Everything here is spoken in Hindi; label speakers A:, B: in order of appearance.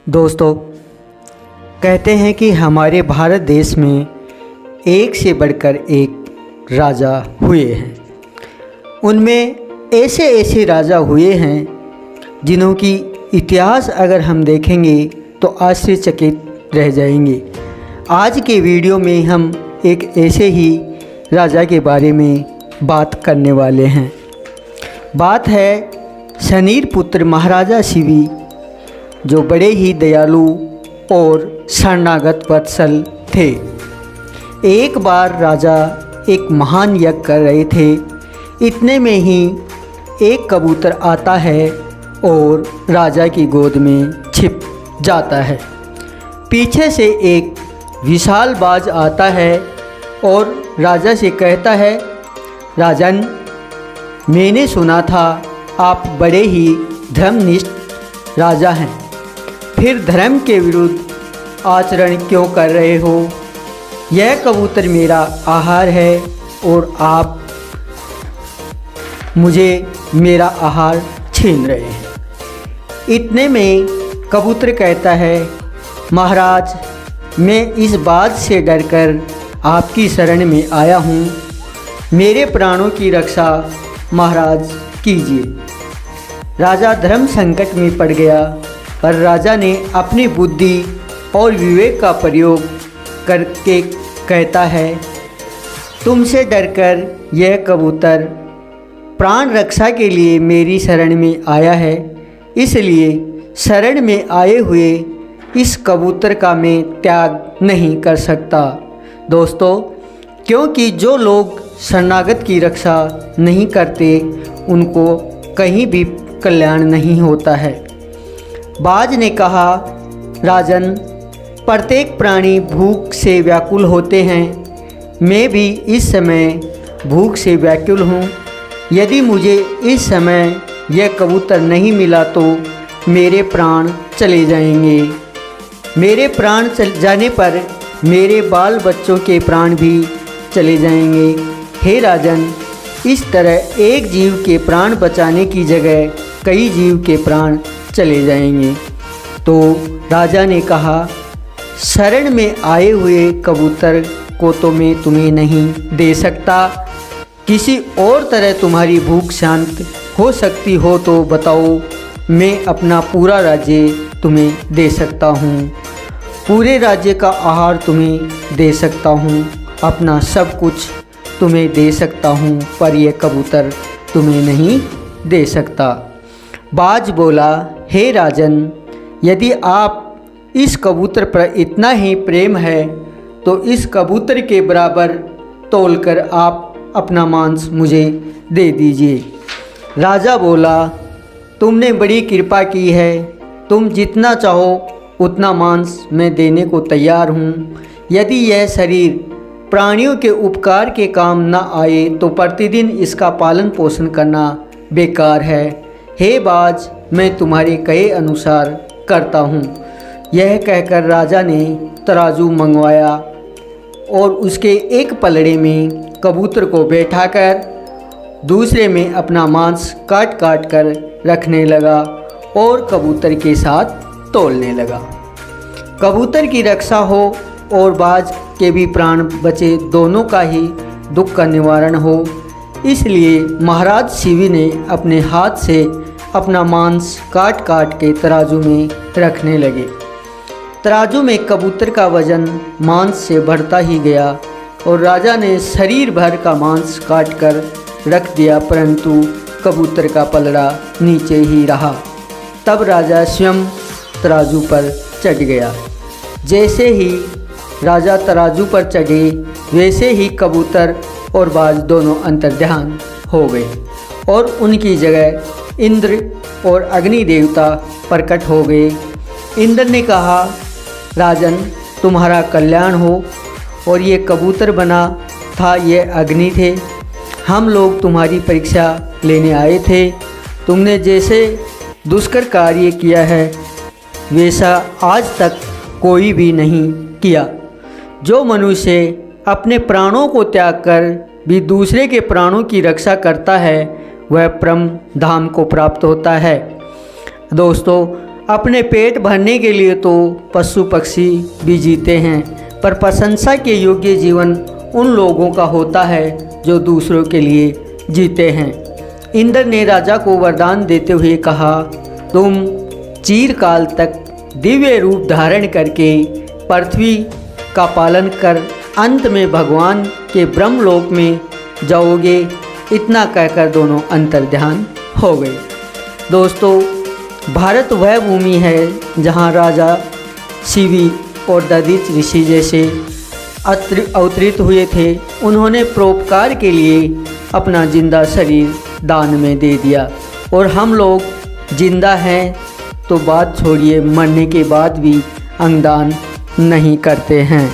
A: दोस्तों, कहते हैं कि हमारे भारत देश में एक से बढ़कर एक राजा हुए हैं। उनमें ऐसे ऐसे राजा हुए हैं जिन्हों की इतिहास अगर हम देखेंगे तो आश्चर्यचकित रह जाएंगे। आज के वीडियो में हम एक ऐसे ही राजा के बारे में बात करने वाले हैं। बात है शनीर पुत्र महाराजा शिवी, जो बड़े ही दयालु और शरणागत वत्सल थे। एक बार राजा एक महान यज्ञ कर रहे थे। इतने में ही एक कबूतर आता है और राजा की गोद में छिप जाता है। पीछे से एक विशाल बाज आता है और राजा से कहता है, राजन, मैंने सुना था आप बड़े ही धर्मनिष्ठ राजा हैं, फिर धर्म के विरुद्ध आचरण क्यों कर रहे हो? यह कबूतर मेरा आहार है और आप मुझे मेरा आहार छीन रहे हैं। इतने में कबूतर कहता है, महाराज, मैं इस बात से डरकर आपकी शरण में आया हूँ। मेरे प्राणों की रक्षा महाराज कीजिए। राजा धर्म संकट में पड़ गया, पर राजा ने अपनी बुद्धि और विवेक का प्रयोग करके कहता है, तुमसे डरकर यह कबूतर प्राण रक्षा के लिए मेरी शरण में आया है, इसलिए शरण में आए हुए इस कबूतर का मैं त्याग नहीं कर सकता। दोस्तों, क्योंकि जो लोग शरणागत की रक्षा नहीं करते उनको कहीं भी कल्याण नहीं होता है। बाज ने कहा, राजन, प्रत्येक प्राणी भूख से व्याकुल होते हैं। मैं भी इस समय भूख से व्याकुल हूँ। यदि मुझे इस समय यह कबूतर नहीं मिला तो मेरे प्राण चले जाएंगे। मेरे प्राण चल जाने पर मेरे बाल बच्चों के प्राण भी चले जाएंगे। हे राजन, इस तरह एक जीव के प्राण बचाने की जगह कई जीव के प्राण चले जाएंगे। तो राजा ने कहा, शरण में आए हुए कबूतर को तो मैं तुम्हें नहीं दे सकता। किसी और तरह तुम्हारी भूख शांत हो सकती हो तो बताओ, मैं अपना पूरा राज्य तुम्हें दे सकता हूँ। पूरे राज्य का आहार तुम्हें दे सकता हूँ, अपना सब कुछ तुम्हें दे सकता हूँ, पर यह कबूतर तुम्हें नहीं दे सकता। बाज बोला, हे राजन, यदि आप इस कबूतर पर इतना ही प्रेम है तो इस कबूतर के बराबर तोलकर आप अपना मांस मुझे दे दीजिए। राजा बोला, तुमने बड़ी कृपा की है। तुम जितना चाहो उतना मांस मैं देने को तैयार हूँ। यदि यह शरीर प्राणियों के उपकार के काम न आए तो प्रतिदिन इसका पालन पोषण करना बेकार है। हे बाज, मैं तुम्हारे कहे अनुसार करता हूँ। यह कहकर राजा ने तराजू मंगवाया और उसके एक पलड़े में कबूतर को बैठाकर दूसरे में अपना मांस काट काट कर रखने लगा और कबूतर के साथ तोलने लगा। कबूतर की रक्षा हो और बाज के भी प्राण बचे, दोनों का ही दुख का निवारण हो, इसलिए महाराज शिवी ने अपने हाथ से अपना मांस काट काट के तराजू में रखने लगे। तराजू में कबूतर का वजन मांस से बढ़ता ही गया और राजा ने शरीर भर का मांस काट कर रख दिया, परंतु कबूतर का पलड़ा नीचे ही रहा। तब राजा स्वयं तराजू पर चढ़ गया। जैसे ही राजा तराजू पर चढ़े वैसे ही कबूतर और बाज दोनों अंतर्ध्यान हो गए और उनकी जगह इंद्र और अग्नि देवता प्रकट हो गए। इंद्र ने कहा, राजन, तुम्हारा कल्याण हो, और ये कबूतर बना था ये अग्नि थे। हम लोग तुम्हारी परीक्षा लेने आए थे। तुमने जैसे दुष्कर कार्य किया है वैसा आज तक कोई भी नहीं किया। जो मनुष्य अपने प्राणों को त्याग कर भी दूसरे के प्राणों की रक्षा करता है वह परम धाम को प्राप्त होता है। दोस्तों, अपने पेट भरने के लिए तो पशु पक्षी भी जीते हैं, पर प्रशंसा के योग्य जीवन उन लोगों का होता है जो दूसरों के लिए जीते हैं। इंद्र ने राजा को वरदान देते हुए कहा, तुम चिरकाल तक दिव्य रूप धारण करके पृथ्वी का पालन कर अंत में भगवान के ब्रह्मलोक में जाओगे। इतना कहकर दोनों अंतर्ध्यान हो गए। दोस्तों, भारत वह भूमि है जहाँ राजा शिवी और दधिच ऋषि जैसे अवतरित हुए थे। उन्होंने परोपकार के लिए अपना जिंदा शरीर दान में दे दिया, और हम लोग जिंदा हैं तो बात छोड़िए, मरने के बाद भी अंगदान नहीं करते हैं।